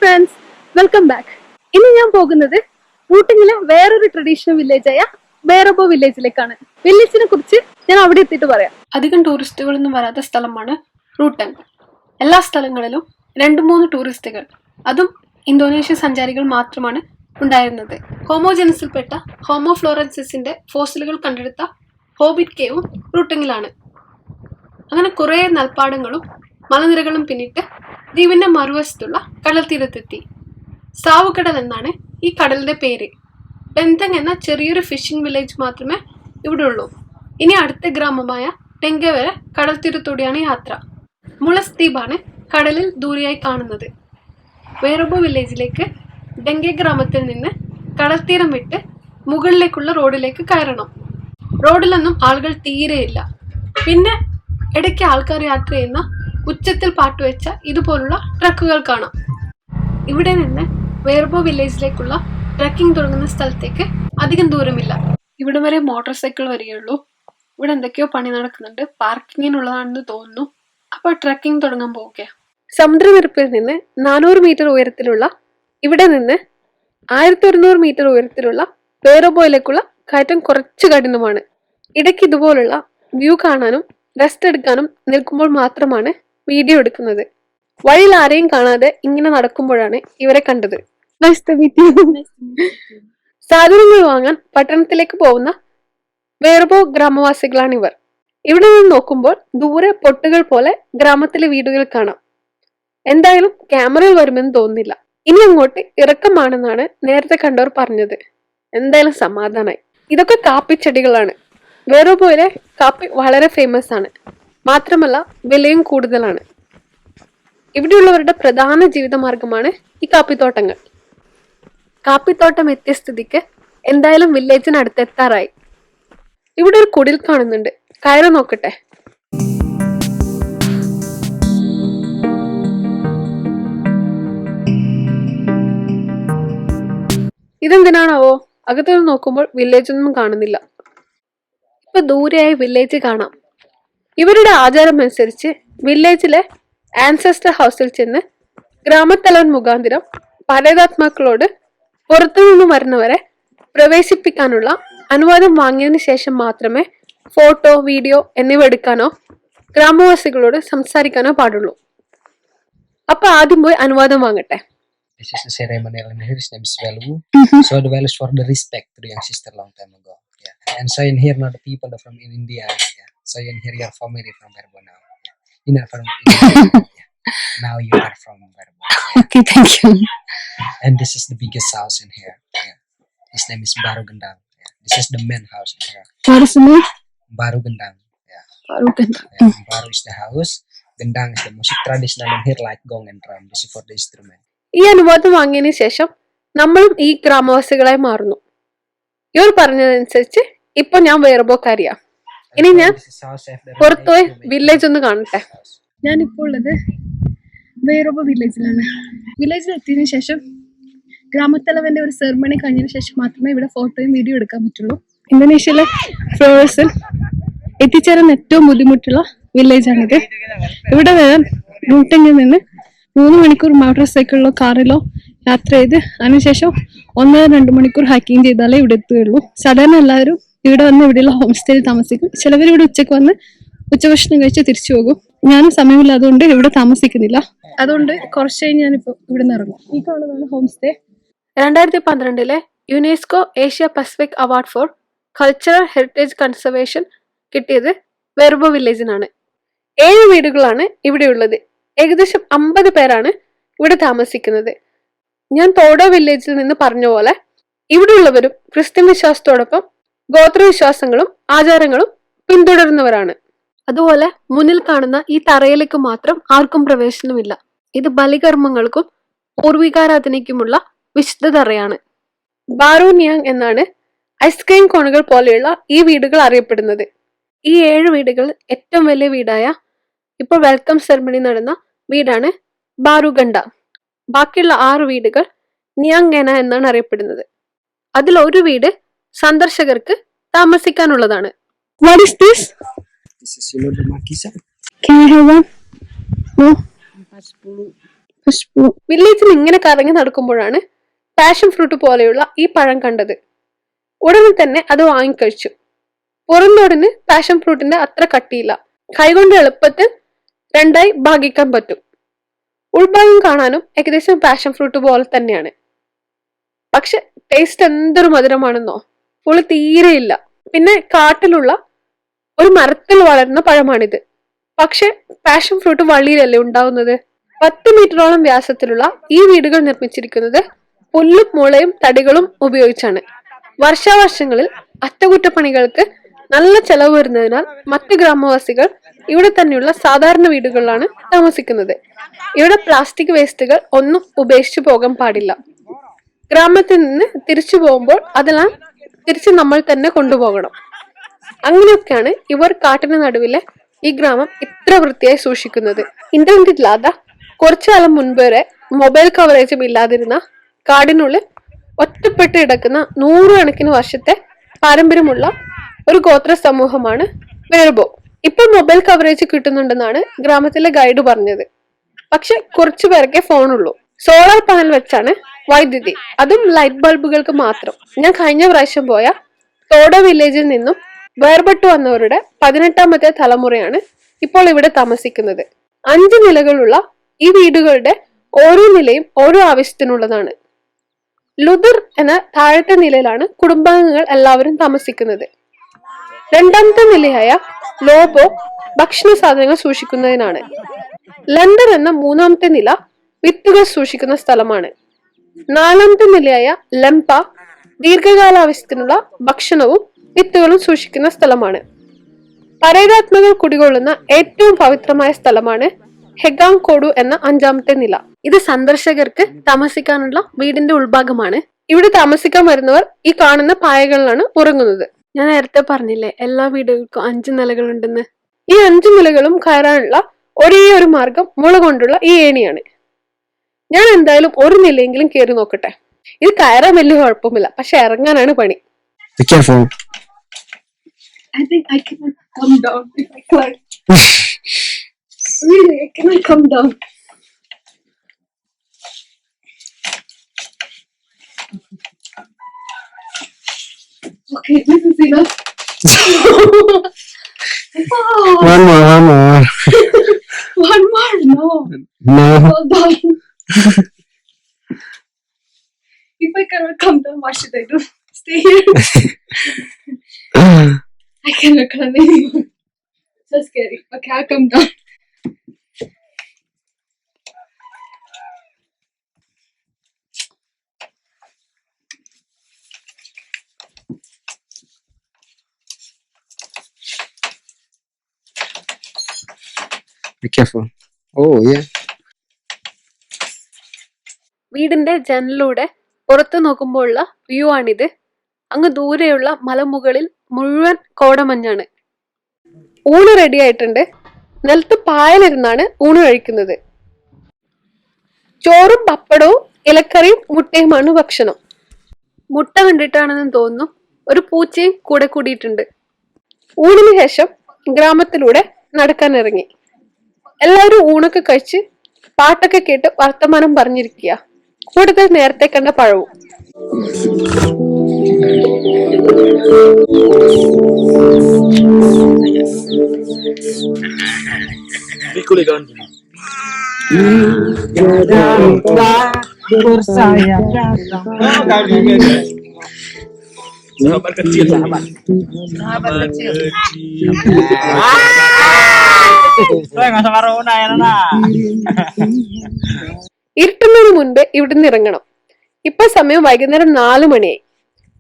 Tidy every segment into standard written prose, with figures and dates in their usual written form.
Friends, welcome back. ഇന്ന് ഞാൻ പോകുന്നത് റൂട്ടിങ്ങിലെ വേറൊരു ട്രഡീഷണൽ വില്ലേജായ വേറബോ വില്ലേജിലേക്കാണ്. വില്ലേജിനെ കുറിച്ച് ഞാൻ അവിടെ എത്തിയിട്ട് പറയാം. അധികം ടൂറിസ്റ്റുകളൊന്നും വരാത്ത സ്ഥലമാണ് റൂട്ടങ്. എല്ലാ സ്ഥലങ്ങളിലും 2-3 ടൂറിസ്റ്റുകൾ, അതും ഇന്തോനേഷ്യ സഞ്ചാരികൾ മാത്രമാണ് ഉണ്ടായിരുന്നത്. ഹോമോജനസിൽപ്പെട്ട ഹോമോ ഫ്ലോറൻസിസിന്റെ ഫോസിലുകൾ കണ്ടെടുത്ത ഹോബിറ്റ് കേവും റൂട്ടങ്ങിലാണ്. അങ്ങനെ കുറെ നെൽപ്പാടങ്ങളും മലനിരകളും പിന്നിട്ട് ദ്വീപിന്റെ മറുവശത്തുള്ള കടൽ തീരത്തെത്തി. സാവുകടൽ എന്നാണ് ഈ കടലിന്റെ പേര്. ബെന്തങ് എന്ന ചെറിയൊരു ഫിഷിംഗ് വില്ലേജ് മാത്രമേ ഇവിടെ ഉള്ളൂ. ഇനി അടുത്ത ഗ്രാമമായ ടെങ്കെ വരെ കടൽ തീരത്തൂടെയാണ് യാത്ര. മുളസ് ദ്വീപാണ് കടലിൽ ദൂരെയായി കാണുന്നത്. വേറബോ വില്ലേജിലേക്ക് ഡെങ്കെ ഗ്രാമത്തിൽ നിന്ന് കടൽ തീരം വിട്ട് മുകളിലേക്കുള്ള റോഡിലേക്ക് കയറണം. റോഡിലൊന്നും ആളുകൾ തീരെയില്ല. പിന്നെ ഇടയ്ക്ക് ആൾക്കാർ യാത്ര ചെയ്യുന്ന ഉച്ചത്തിൽ പാട്ടുവെച്ച ഇതുപോലുള്ള ട്രക്കുകൾ കാണാം. ഇവിടെ നിന്ന് വേറബോ വില്ലേജിലേക്കുള്ള ട്രക്കിംഗ് തുടങ്ങുന്ന സ്ഥലത്തേക്ക് അധികം ദൂരമില്ല. ഇവിടെ വരെ മോട്ടോർ സൈക്കിൾ വരികയുള്ളൂ. ഇവിടെ എന്തൊക്കെയോ പണി നടക്കുന്നുണ്ട്, പാർക്കിങ്ങിനുള്ളതാണെന്ന് തോന്നുന്നു. അപ്പോൾ ട്രക്കിംഗ് തുടങ്ങാൻ പോവുക. സമുദ്രനിരപ്പിൽ നിന്ന് 400 മീറ്റർ ഉയരത്തിലുള്ള ഇവിടെ നിന്ന് 1100 മീറ്റർ ഉയരത്തിലുള്ള വേറബോയിലേക്കുള്ള കയറ്റം കുറച്ച് കഠിനമാണ്. ഇടയ്ക്ക് ഇതുപോലുള്ള വ്യൂ കാണാനും റെസ്റ്റ് എടുക്കാനും നിൽക്കുമ്പോൾ മാത്രമാണ് വീഡിയോ എടുക്കുന്നത്. വഴിയിൽ ആരെയും കാണാതെ ഇങ്ങനെ നടക്കുമ്പോഴാണ് ഇവരെ കണ്ടത്. സാധനങ്ങൾ വാങ്ങാൻ പട്ടണത്തിലേക്ക് പോകുന്ന വേറബോ ഗ്രാമവാസികളാണ് ഇവർ. ഇവിടെ നിന്ന് നോക്കുമ്പോൾ ദൂരെ പൊട്ടുകൾ പോലെ ഗ്രാമത്തിലെ വീടുകൾ കാണാം. എന്തായാലും ക്യാമറയിൽ വരുമെന്ന് തോന്നുന്നില്ല. ഇനി അങ്ങോട്ട് ഇറക്കമാണെന്നാണ് നേരത്തെ കണ്ടവർ പറഞ്ഞത്. എന്തായാലും സമാധാനമായി. ഇതൊക്കെ കാപ്പിച്ചെടികളാണ്. വേറബോയിലെ കാപ്പി വളരെ ഫേമസ് ആണ്. മാത്രമല്ല വിലയും കൂടുതലാണ്. ഇവിടെയുള്ളവരുടെ പ്രധാന ജീവിതമാർഗമാണ് ഈ കാപ്പിത്തോട്ടങ്ങൾ. കാപ്പിത്തോട്ടം എത്തിയ സ്ഥിതിക്ക് എന്തായാലും വില്ലേജിനടുത്ത് എത്താറായി. ഇവിടെ ഒരു കുടിൽ കാണുന്നുണ്ട്, കയറി നോക്കട്ടെ. ഇതെന്തിനാണാവോ? അകത്തുനിന്ന് നോക്കുമ്പോൾ വില്ലേജ് ഒന്നും കാണുന്നില്ല. ഇപ്പൊ ദൂരെയായി വില്ലേജ് കാണാം. ഇവരുടെ ആചാരം അനുസരിച്ച് വില്ലേജിലെ ആൻസെസ്റ്റർ ഹൗസിൽ ചെന്ന് ഗ്രാമത്തലവൻ മുഖാന്തിരം പരേതാത്മാക്കളോട് പുറത്തുനിന്ന് വരുന്നവരെ പ്രവേശിപ്പിക്കാനുള്ള അനുവാദം വാങ്ങിയതിനു ശേഷം മാത്രമേ ഫോട്ടോ, വീഡിയോ എന്നിവ എടുക്കാനോ ഗ്രാമവാസികളോട് സംസാരിക്കാനോ പാടുള്ളൂ. അപ്പൊ ആദ്യം പോയി അനുവാദം വാങ്ങട്ടെ. This is the ceremonial in here. His name is Velu. So the Velu is for the respect to the young sister long time ago. Yeah. And so in here now the people are from in India. Yeah. So in here your family from Verbo now. Yeah. You know from India. Yeah. Now you are from Verbo. Yeah. Okay, thank you. And this is the biggest house in here. Yeah. His name is Baru Gendang. Yeah. This is the main house in here. What is the name? Baru Gendang. Yeah. Baru Gendang. Yeah. Baru is the house. Gendang is the music traditional in here like gong and drum. This is for the instrument. ഈ അനുവാദം വാങ്ങിയതിനു ശേഷം നമ്മളും ഈ ഗ്രാമവാസികളായി മാറുന്നു. ഇവർ പറഞ്ഞതനുസരിച്ച് ഇപ്പൊ ഞാൻ വേറബോക്കാരിയാ. ഇനി ഞാൻ പുറത്തുപോയി വില്ലേജ് ഒന്ന് കാണട്ടെ. ഞാനിപ്പോൾ ഉള്ളത് വേറബോ വില്ലേജിലാണ്. വില്ലേജിൽ എത്തിയതിനു ശേഷം ഗ്രാമത്തലവന്റെ ഒരു സെറിമണി കഴിഞ്ഞതിന് ശേഷം മാത്രമേ ഇവിടെ ഫോട്ടോയും വീഡിയോ എടുക്കാൻ പറ്റുള്ളൂ. ഇന്തോനേഷ്യയിലെ ഫ്ലോറൻസിൽ എത്തിച്ചേരാൻ ഏറ്റവും ബുദ്ധിമുട്ടുള്ള വില്ലേജാണിത്. ഇവിടെ വരാൻ റൂട്ടിങ്ങിൽ നിന്ന് 3 മണിക്കൂർ മോട്ടോർ സൈക്കിളിലോ കാറിലോ യാത്ര ചെയ്ത് അതിനുശേഷം 1-2 മണിക്കൂർ ഹൈക്കിങ് ചെയ്താലേ ഇവിടെ എത്തുകയുള്ളൂ. സാധാരണ എല്ലാവരും ഇവിടെ വന്ന് ഇവിടെയുള്ള ഹോം സ്റ്റേയിൽ താമസിക്കും. ചിലവർ ഇവിടെ ഉച്ചയ്ക്ക് വന്ന് ഉച്ചഭക്ഷണം കഴിച്ച് തിരിച്ചു പോകും. ഞാനും സമയമില്ലാതുകൊണ്ട് ഇവിടെ താമസിക്കുന്നില്ല. അതുകൊണ്ട് കുറച്ച് കഴിഞ്ഞ് ഞാനിപ്പോൾ ഇവിടെ നിന്ന് ഇറങ്ങും. ഈ കാണുന്നതാണ് home stay. 2012 UNESCO Asia Pacific award for cultural heritage conservation കിട്ടിയത് വേറബോ വില്ലേജിനാണ്. 7 വീടുകളാണ് ഇവിടെയുള്ളത്. ഏകദേശം 50 പേരാണ് ഇവിടെ താമസിക്കുന്നത്. ഞാൻ തോഡോ വില്ലേജിൽ നിന്ന് പറഞ്ഞ പോലെ ഇവിടെയുള്ളവരും ക്രിസ്ത്യൻ വിശ്വാസത്തോടൊപ്പം ഗോത്രവിശ്വാസങ്ങളും ആചാരങ്ങളും പിന്തുടരുന്നവരാണ്. അതുപോലെ മുന്നിൽ കാണുന്ന ഈ തറയിലേക്ക് മാത്രം ആർക്കും പ്രവേശനമില്ല. ഇത് ബലികർമ്മങ്ങൾക്കും പൂർവികാരാധനയ്ക്കുമുള്ള വിശുദ്ധ തറയാണ്. ബാറു നിയാങ് എന്നാണ് ഐസ്ക്രീം കോണുകൾ പോലെയുള്ള ഈ വീടുകൾ അറിയപ്പെടുന്നത്. ഈ 7 വീടുകൾ ഏറ്റവും വലിയ വീടായ ഇപ്പോൾ വെൽക്കം സെറമണി നടന്ന വീടാണ് ബാറുഗണ്ട. ബാക്കിയുള്ള 6 വീടുകൾ നിയാങ് എന്നാണ് അറിയപ്പെടുന്നത്. അതിൽ ഒരു വീട് സന്ദർശകർക്ക് താമസിക്കാനുള്ളതാണ്. What is this? This is the marquesa. Can I have one? No. 40. വില്ലേജിൽ ഇങ്ങനെ കറങ്ങി നടക്കുമ്പോഴാണ് പാഷൻ ഫ്രൂട്ട് പോലെയുള്ള ഈ പഴം കണ്ടത്. ഉടനെ തന്നെ അത് വാങ്ങിക്കഴിച്ചു. പുറന്തോടിന് പാഷൻ ഫ്രൂട്ടിന്റെ അത്ര കട്ടിയില്ല. കൈകൊണ്ട് എളുപ്പത്തിൽ രണ്ടായി ഭാഗിക്കാൻ പറ്റും. ഉൾഭാഗം കാണാനും ഏകദേശം പാഷൻ ഫ്രൂട്ട് പോലെ തന്നെയാണ്. പക്ഷെ ടേസ്റ്റ് എന്തൊരു മധുരമാണെന്നോ, പുളി തീരെയില്ല. പിന്നെ കാട്ടിലുള്ള ഒരു മരത്തിൽ വളരുന്ന പഴമാണിത്. പക്ഷെ പാഷൻ ഫ്രൂട്ട് വള്ളിയിലല്ലേ ഉണ്ടാവുന്നത്. 10 മീറ്ററോളം വ്യാസത്തിലുള്ള ഈ വീടുകൾ നിർമ്മിച്ചിരിക്കുന്നത് പുല്ലും മുളയും തടികളും ഉപയോഗിച്ചാണ്. വർഷാവർഷങ്ങളിൽ അറ്റകുറ്റപ്പണികൾക്ക് നല്ല ചെലവ് വരുന്നതിനാൽ മറ്റ് ഗ്രാമവാസികൾ ഇവിടെ തന്നെയുള്ള സാധാരണ വീടുകളിലാണ് താമസിക്കുന്നത്. ഇവിടെ പ്ലാസ്റ്റിക് വേസ്റ്റുകൾ ഒന്നും ഉപേക്ഷിച്ചു പോകാൻ പാടില്ല. ഗ്രാമത്തിൽ നിന്ന് തിരിച്ചു പോകുമ്പോൾ അതെല്ലാം തിരിച്ച് നമ്മൾ തന്നെ കൊണ്ടുപോകണം. അങ്ങനെയൊക്കെയാണ് ഇവർ കാട്ടിന് നടുവിലെ ഈ ഗ്രാമം ഇത്ര വൃത്തിയായി സൂക്ഷിക്കുന്നത്. ഇന്റർനെറ്റ് ഇല്ലാതെ കുറച്ചു കാലം മുൻപ് വരെ മൊബൈൽ കവറേജും ഇല്ലാതിരുന്ന കാടിനുള്ളിൽ ഒറ്റപ്പെട്ട് കിടക്കുന്ന 100 കണക്കിന് വർഷത്തെ പാരമ്പര്യമുള്ള ഒരു ഗോത്ര സമൂഹമാണ് വേർബോ. ഇപ്പോൾ മൊബൈൽ കവറേജ് കിട്ടുന്നുണ്ടെന്നാണ് ഗ്രാമത്തിലെ ഗൈഡ് പറഞ്ഞത്. പക്ഷെ കുറച്ചു പേർക്കേ ഫോണുള്ളൂ. സോളാർ പാനൽ വെച്ചാണ് വൈദ്യുതി, അതും ലൈറ്റ് ബൾബുകൾക്ക് മാത്രം. ഞാൻ കഴിഞ്ഞ പ്രാവശ്യം പോയ തോട വില്ലേജിൽ നിന്നും വേർപെട്ടു വന്നവരുടെ 18ാമത്തെ തലമുറയാണ് ഇപ്പോൾ ഇവിടെ താമസിക്കുന്നത്. 5 നിലകളുള്ള ഈ വീടുകളുടെ ഓരോ നിലയും ഓരോ ആവശ്യത്തിനുള്ളതാണ്. ലുദർ എന്ന താഴത്തെ നിലയിലാണ് കുടുംബാംഗങ്ങൾ എല്ലാവരും താമസിക്കുന്നത്. 2ാമത്തെ നിലയായ ലോബോ ഭക്ഷണ സാധനങ്ങൾ സൂക്ഷിക്കുന്നതിനാണ്. ലണ്ടർ എന്ന 3ാമത്തെ നില വിത്തുകൾ സൂക്ഷിക്കുന്ന സ്ഥലമാണ്. 4ാമത്തെ നിലയായ ലംപ ദീർഘകാല ആവശ്യത്തിനുള്ള ഭക്ഷണവും വിത്തുകളും സൂക്ഷിക്കുന്ന സ്ഥലമാണ്. പരേതാത്മകൾ കുടികൊള്ളുന്ന ഏറ്റവും പവിത്രമായ സ്ഥലമാണ് ഹെഗാങ് കോഡു എന്ന 5ാമത്തെ നില. ഇത് സന്ദർശകർക്ക് താമസിക്കാനുള്ള വീടിന്റെ ഉൾഭാഗമാണ്. ഇവിടെ താമസിക്കാൻ വരുന്നവർ ഈ കാണുന്ന പായകളിലാണ് ഉറങ്ങുന്നത്. ഞാൻ നേരത്തെ പറഞ്ഞില്ലേ എല്ലാ വീടുകൾക്കും 5 നിലകളുണ്ടെന്ന്. ഈ 5 നിലകളും കയറാനുള്ള ഒരേ ഒരു മാർഗം മുള കൊണ്ടുള്ള ഈ ഏണിയാണ്. ഞാൻ എന്തായാലും ഒരു നിലയെങ്കിലും കയറി നോക്കട്ടെ. ഇത് കയറാൻ വലിയ കുഴപ്പമില്ല, പക്ഷെ ഇറങ്ങാനാണ് പണി. Be careful. I think I cannot come down if I climb. Really, I cannot come down. Okay, this is enough. Oh, One more. one more, no. No. Fall down. If I cannot come down, what should I do? Stay here? I cannot climb anymore. So scary. Okay, I'll come down. Be careful. Oh yeah. വീടിന്റെ ജനലിലൂടെ പുറത്തു നോക്കുമ്പോഴുള്ള view ആണിത്. അങ്ങ് ദൂരെയുള്ള മലമുകളിൽ മുഴുവൻ കോടമഞ്ഞാണ്. ഊണ് ready ആയിട്ടുണ്ട്. നിലത്ത് പായലിരുന്നാണ് ഊണ് കഴിക്കുന്നത്. ചോറും പപ്പടവും ഇലക്കറിയും മുട്ടയുമാണ് ഭക്ഷണം. മുട്ട കണ്ടിട്ടാണെന്ന് തോന്നുന്നു ഒരു പൂച്ചയും കൂടെ കൂടിയിട്ടുണ്ട്. ഊണിന് ശേഷം ഗ്രാമത്തിലൂടെ നടക്കാൻ ഇറങ്ങി. എല്ലാവരും ഊണൊക്കെ കഴിച്ച് പാട്ടൊക്കെ കേട്ട് വർത്തമാനം പറഞ്ഞിരിക്കുക. കൂടുതൽ നേരത്തെ കണ്ട പഴവും. Sahabat kecil, sahabat kecil. ഇരുട്ടുന്നതിന് മുൻപ് ഇവിടുന്ന് ഇറങ്ങണം. ഇപ്പൊ സമയം വൈകുന്നേരം 4 മണിയായി.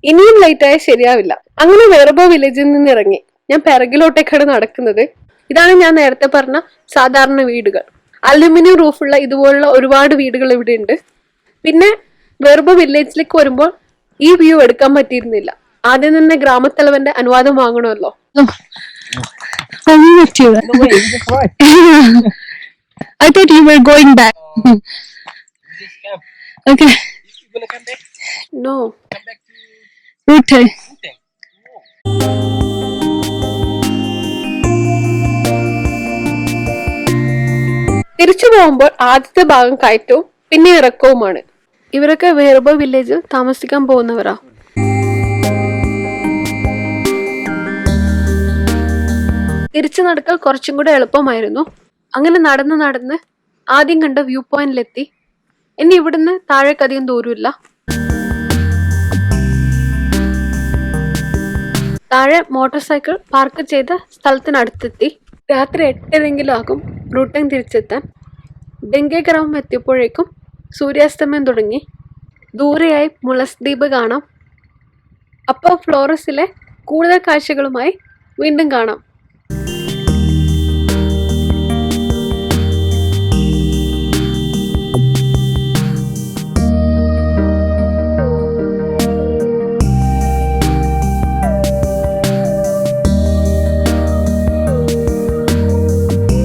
ഇനിയും ലൈറ്റായ ശരിയാവില്ല. അങ്ങനെ വേർബോ വില്ലേജിൽ നിന്ന് ഇറങ്ങി ഞാൻ പിറകിലോട്ടേക്കാണ് നടക്കുന്നത്. ഇതാണ് ഞാൻ നേരത്തെ പറഞ്ഞ സാധാരണ വീടുകൾ. അലുമിനിയം റൂഫുള്ള ഇതുപോലുള്ള ഒരുപാട് വീടുകൾ ഇവിടെ ഉണ്ട്. പിന്നെ വേർബോ വില്ലേജിലേക്ക് വരുമ്പോൾ ഈ വ്യൂ എടുക്കാൻ പറ്റിയിരുന്നില്ല. ആദ്യം തന്നെ ഗ്രാമത്തലവന്റെ അനുവാദം വാങ്ങണമല്ലോ. I thought you were going back. Okay. No. Route. തിരിച്ചു പോകുമ്പോൾ ആദ്യത്തെ ഭാഗം കയറ്റവും പിന്നെ ഇറക്കവുമാണ്. ഇവരൊക്കെ വേർബോ വില്ലേജിൽ താമസിക്കാൻ പോകുന്നവരാ. തിരിച്ചു നടക്കൽ കുറച്ചും കൂടെ എളുപ്പമായിരുന്നു. അങ്ങനെ നടന്ന് ആദ്യം കണ്ട വ്യൂ പോയിന്റിലെത്തി. ഇനി ഇവിടുന്ന് താഴേക്കധികം ദൂരമില്ല. താഴെ മോട്ടോർ സൈക്കിൾ പാർക്ക് ചെയ്ത സ്ഥലത്തിനടുത്തെത്തി. രാത്രി 8:30 ആകും റൂട്ടിങ് തിരിച്ചെത്താൻ. ഡെങ്കെ ഗ്രാമം എത്തിയപ്പോഴേക്കും സൂര്യാസ്തമയം തുടങ്ങി. ദൂരെയായി മുളസ് ദ്വീപ് കാണാം. അപ്പോൾ ഫ്ലോറസിലെ കൂടുതൽ കാഴ്ചകളുമായി വീണ്ടും കാണാം.